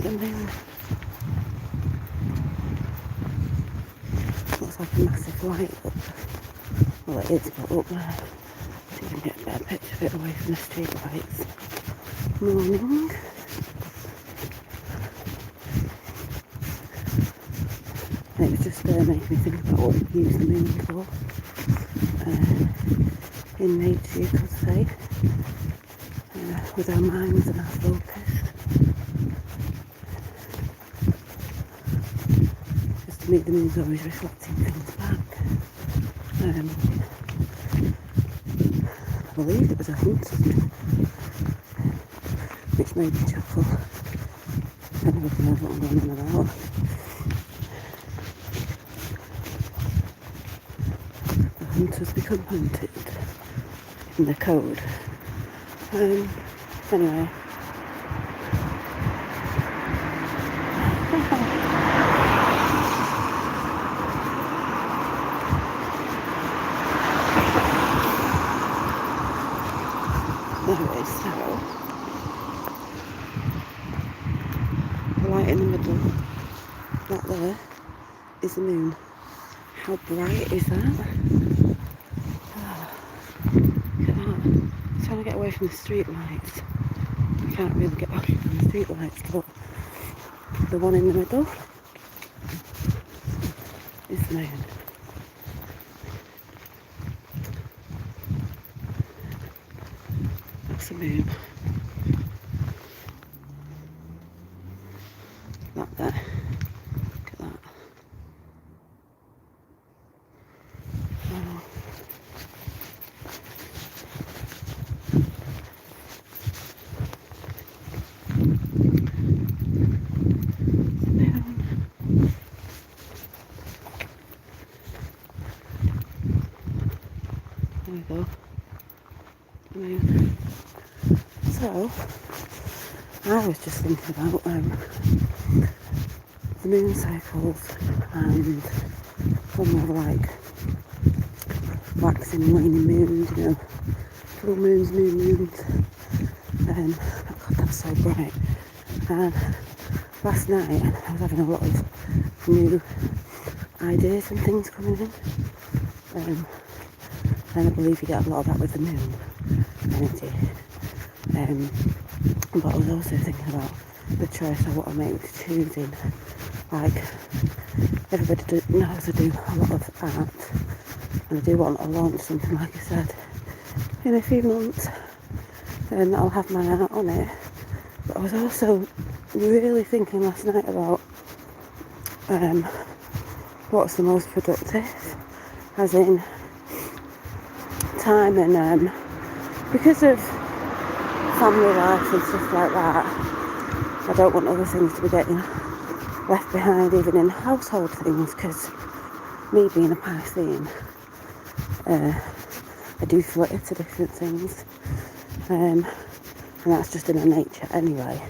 the moon. Looks like a massive light up. Well, it is, but up there. So you can get a better picture of it away from the street lights. Morning. And it was just making me think about what we use the moon for. In nature, you could say. With our minds and our focus. Just to me, the moon's always reflecting things back. I believe it was a hunter's moon, which made me chuckle. If anybody knows what I'm going on about. The hunters become hunted in the code. Anyway. Anyway, so the light in the middle, that there, is the moon. How bright is that? Oh, look at that. I'm trying to get away from the street lights. I can't really get away from the street lights, but the one in the middle is the moon. That's the moon. That there. Look at that. Oh. There we go. Moon. So, I was just thinking about the moon cycles and some more like waxing and waning moons, you know, full moons, new moons. Oh God, that's so bright. Last night I was having a lot of new ideas and things coming in. And I believe you get a lot of that with the moon energy. But I was also thinking about the choice I want to make with choosing. Like, everybody knows I do a lot of art, and I do want to launch something, like I said, in a few months, and I'll have my art on it. But I was also really thinking last night about what's the most productive, as in time, and because of family life and stuff like that, I don't want other things to be getting left behind, even in household things, because me being a Piscean, I do flitter to different things, and that's just in my nature anyway.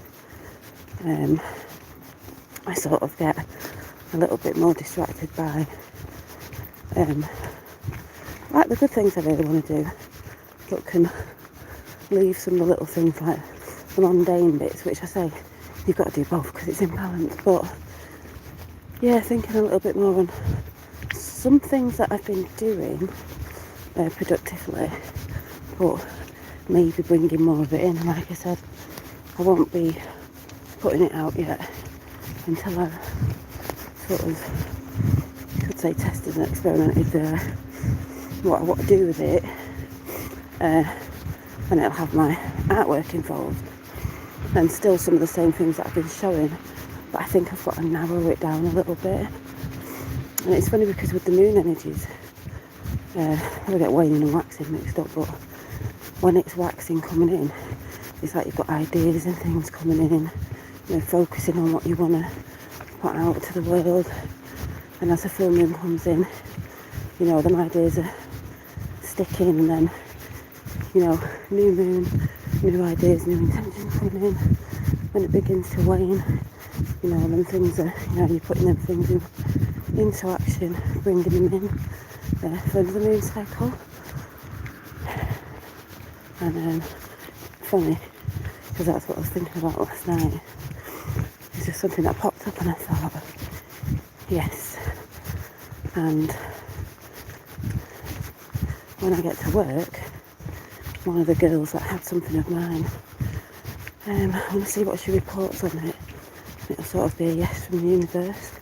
I sort of get a little bit more distracted by like the good things I really want to do, but can leave some of the little things like the mundane bits, which I say you've got to do both because it's in balance. But yeah, thinking a little bit more on some things that I've been doing productively, but maybe bringing more of it in. And like I said, I won't be putting it out yet until I've sort of, you could say, tested and experimented what I want to do with it, and it'll have my artwork involved, and still some of the same things that I've been showing, but I think I've got to narrow it down a little bit. And it's funny because with the moon energies, I get waning and waxing mixed up, but when it's waxing coming in, it's like you've got ideas and things coming in, you know, focusing on what you want to put out to the world. And as the full moon comes in, you know, them ideas are sticking, and then, you know, new moon, new ideas, new intentions coming in. When it begins to wane, you know, them things are, you know, you're putting them things into action, bringing them in for the moon cycle. And funny, because that's what I was thinking about last night. It's something that popped up and I thought, yes. And when I get to work, one of the girls that had something of mine, I want to see what she reports on it. It'll sort of be a yes from the universe.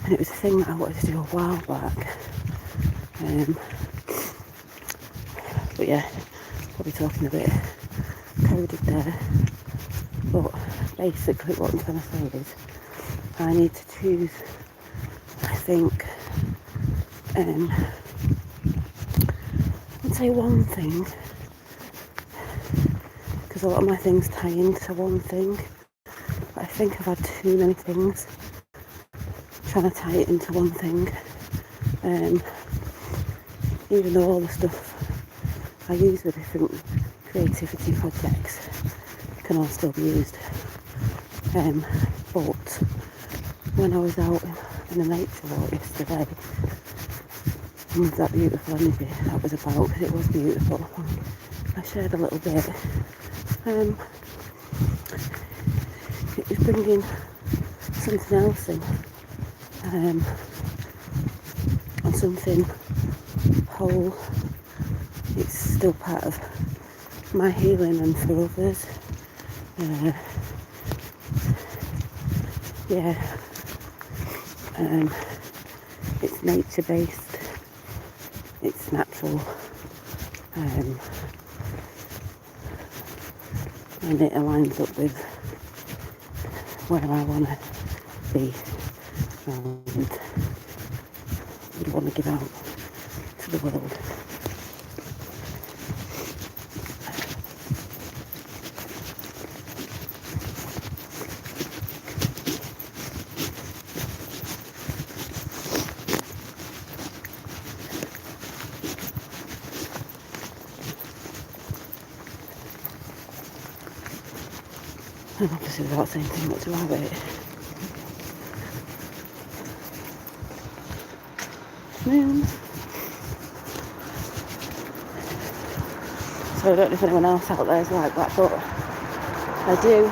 And it was a thing that I wanted to do a while back. But yeah, probably talking a bit coded there. But basically what I'm trying to say is I need to choose, I think, I'd say one thing, because a lot of my things tie into one thing. But I think I've had too many things trying to tie it into one thing. Even though all the stuff I use with different creativity projects can all still be used. But when I was out in a nature walk yesterday, and with that beautiful energy that was about, because it was beautiful, I shared a little bit. It was bringing something else in, and something whole. It's still part of my healing and for others. It's nature based, it's natural, and it aligns up with where I want to be and would want to give out to the world. And obviously without saying too much about it. Moon. So I don't know if anyone else out there is like that, but I do.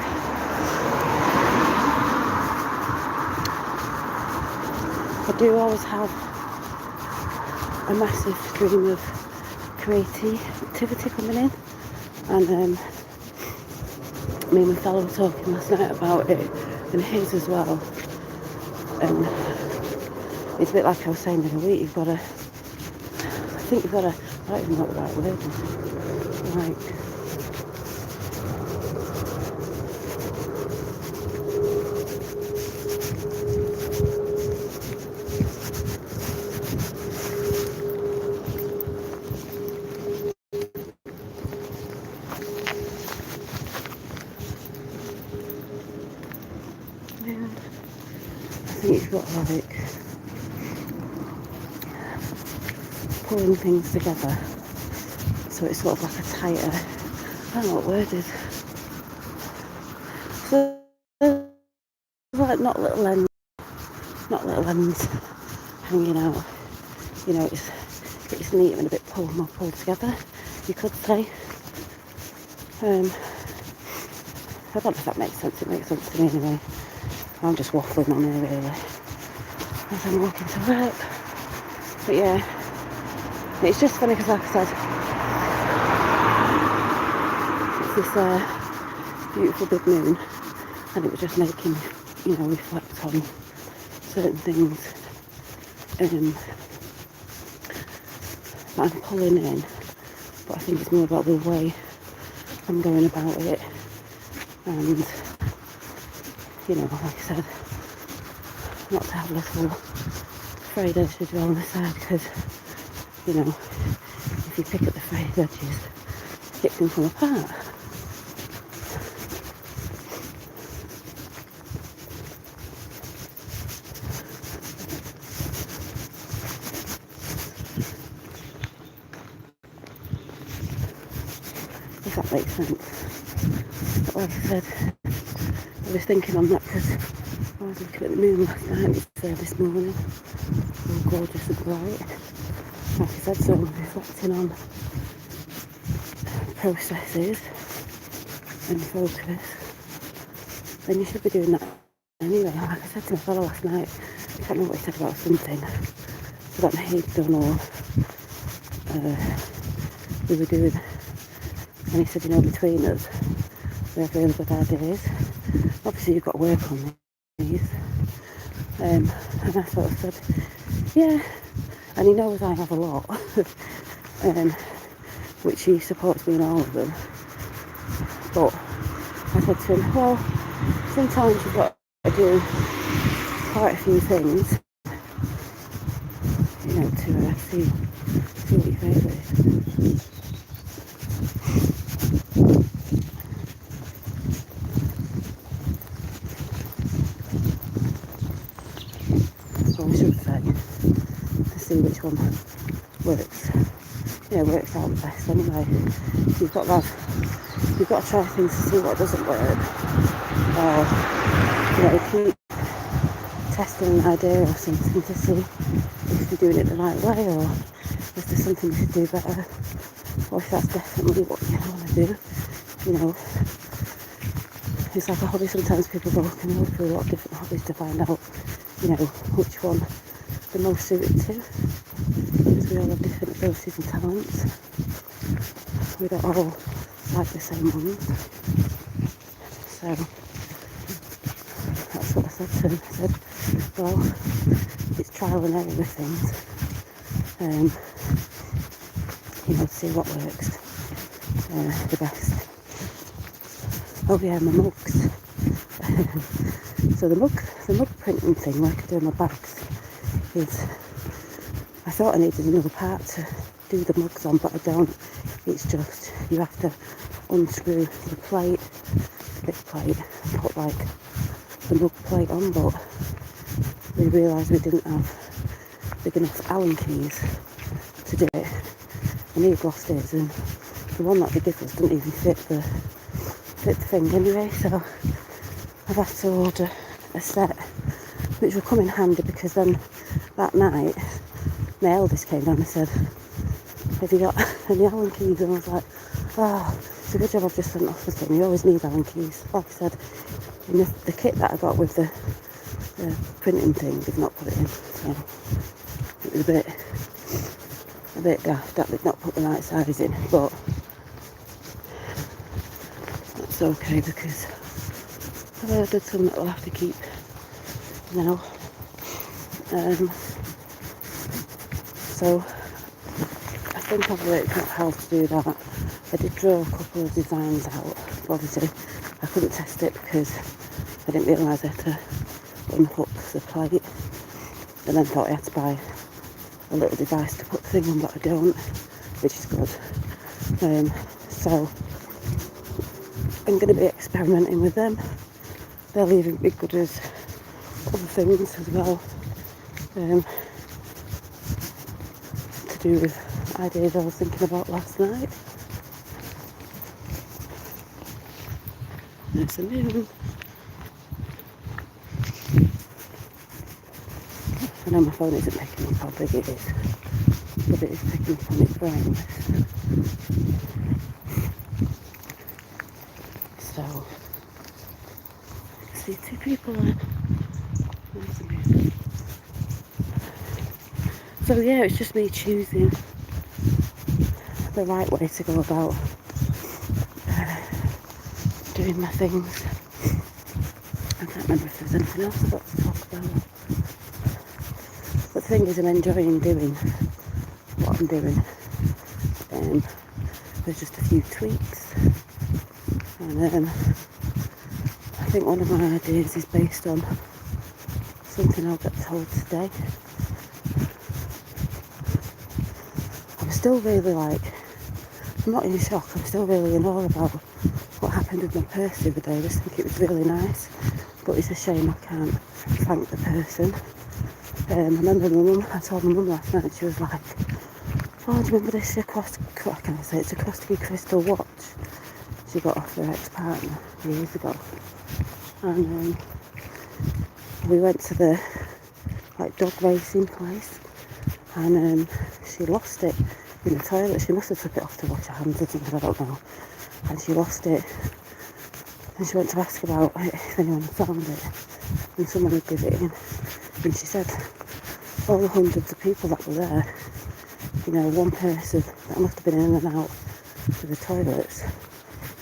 I do always have a massive stream of creativity coming in, and me and my fellow were talking last night about it, and his as well. And it's a bit like I was saying the other week, I think you've got to, I don't even know what the right word is, like, I think you've got to like pulling things together, so it's sort of like a tighter, I don't know what word is, so like not little ends hanging out, you know, it's neat and a bit more pulled together, you could say. I don't know if that makes sense. It makes sense to me anyway. I'm just waffling on here really as I'm walking to work. But yeah, it's just funny because like I said, it's this beautiful big moon, and it was just making me, you know, reflect on certain things that I'm pulling in. But I think it's more about the way I'm going about it, and you know, like I said, not to have little frayed edges on the side, because you know, if you pick at the frayed edges, it can come apart. If that makes sense. But like I said, I was thinking on that because I was looking at the moon last night. It's there this morning, all gorgeous and bright. Like I said, so I'm reflecting on processes and focus. Then you should be doing that Anyway, like I said to my fellow last night, I can't remember what he said about something. So that he'd done or we were doing. And he said, between us, we have really good ideas. Obviously, you've got to work on these. And I sort of said, yeah. And he knows I have a lot, which he supports me in all of them. But I said to him, well, sometimes you've got to do quite a few things, to see what your favourite is. Or I should say, to see which one works. Works out the best anyway. You've got to try things to see what doesn't work. Or, keep testing an idea or something to see if you're doing it the right way, or if there's something you should do better, or if that's definitely what you want to do. It's like a hobby. Sometimes people can go through a lot of different hobbies to find out, which one they're most suited to, because we all have different abilities and talents. We don't all like the same ones. So that's what I said to him. I said, well, it's trial and error with things. To see what works the best. Oh yeah, my mugs. So the mug printing thing, like I do my bags, is, I thought I needed another part to do the mugs on, but I don't. It's just, you have to unscrew the plate, this plate, and put like the mug plate on, but we realised we didn't have big enough Allen keys to do it, and he'd lost his, and the one that they give us didn't even fit the thing anyway, so I've had to order a set, which will come in handy, because then that night my eldest came down and said, have you got any Allen keys? And I was like, it's a good job I've just sent off the thing. You always need Allen keys. Like I said, in the kit that I got with the printing thing, they've not put it in, so it was a bit daft that they've not put the right size in, but that's okay, because I've ordered some that we'll have to keep now. So I think I've worked out how to do that. I did draw a couple of designs out, but obviously I couldn't test it because I didn't realise I had to unhook the plate, and then thought I had to buy a little device to put the thing on, but I don't, which is good. So I'm going to be experimenting with them. They'll even be good as other things as well, to do with ideas I was thinking about last night. There's the moon. I know my phone isn't picking up how big it is, but it is picking up on its brightness. So, see two people there. There's the moon. So yeah, it's just me choosing the right way to go about doing my things. I can't remember if there's anything else I've got to talk about. But the thing is, I'm enjoying doing what I'm doing. There's just a few tweaks, and I think one of my ideas is based on something I'll get told today. I'm still really I'm not in shock, I'm still really in awe about what happened with my purse the other day. I just think it was really nice, but it's a shame I can't thank the person. I remember I told my mum last night, she was like, oh, do you remember this it's a Swarovski crystal watch she got off her ex-partner years ago, and we went to the dog racing place, and she lost it in the toilet. She must have took it off to wash her hands or something, I don't know, and she lost it, and she went to ask about it if anyone found it, and someone would give it in. And she said all the hundreds of people that were there, you know, one person that must have been in and out to the toilets,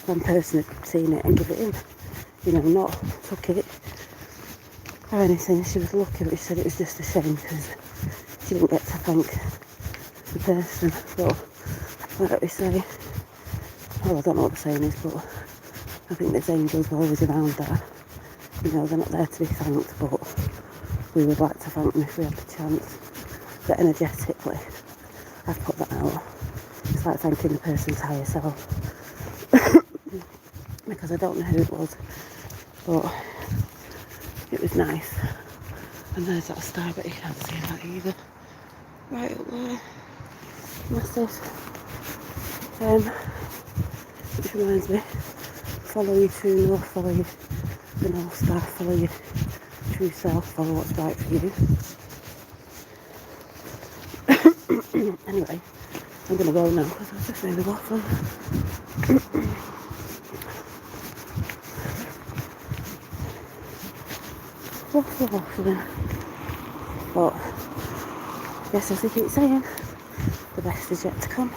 one person had seen it and give it in, you know, not took it or anything. She was lucky, but she said it was just a shame because she didn't get to thank the person. But like we say, well, I don't know what the saying is, but I think there's angels always around there. You know, they're not there to be thanked, but we would like to thank them if we had the chance. But energetically, I've put that out. It's like thanking the person's higher self. Because I don't know who it was, but it was nice. And there's that star, but you can't see that either. Right up there. Massive. Which reminds me, follow your true north, follow the North Star, follow your true self, follow what's right for you. Anyway, I'm going to go now because I was just really waffling. Waffling. But, yes, as they keep saying, the best is yet to come.